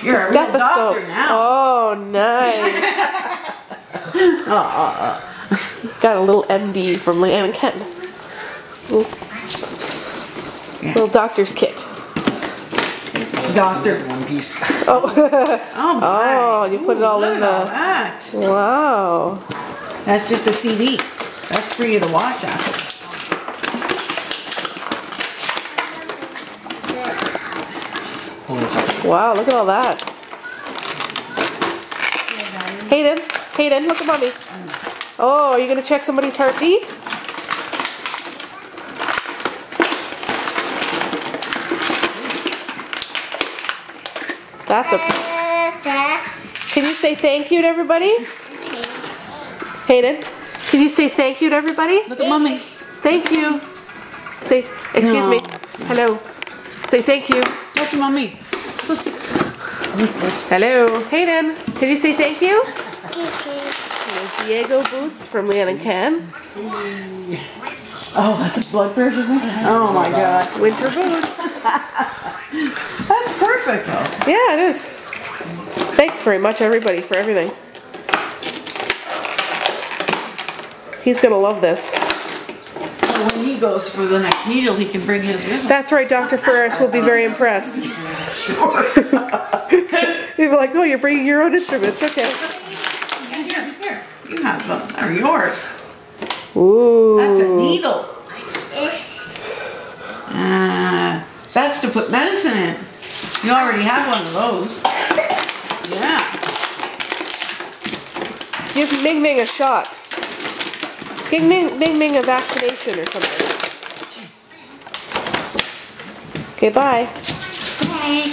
You're a real doctor now. Oh, nice. Got a little MD from Leanne and Ken. Little doctor's kit. Doctor. One piece. Oh. Oh, you put it all in the. That. Wow. That's just a CD. That's for you to watch after. Wow, look at all that. Hayden, look at mommy. Oh, are you going to check somebody's heartbeat? That's a... Can you say thank you to everybody? Hayden, can you say thank you to everybody? Look at mommy. Thank you. Say, excuse me. Hello. Say thank you. Look at mommy. Hello. Hayden, can you say thank you? Diego boots from Leanne and Ken. Oh, that's a blood pressure thing? Oh my God. Winter boots. That's perfect though. Yeah, it is. Thanks very much, everybody, for everything. He's going to love this. So when he goes for the next needle, he can bring his with him. That's right, Dr. Ferris will be very impressed. Sure. He'll be like, oh, you're bringing your own instruments. Okay. Here. You have them. They're yours. Ooh. That's a needle. That's to put medicine in. You already have one of those. Yeah. Give Ming Ming a shot. Give Ming Ming a vaccination or something. Okay, bye. Bye.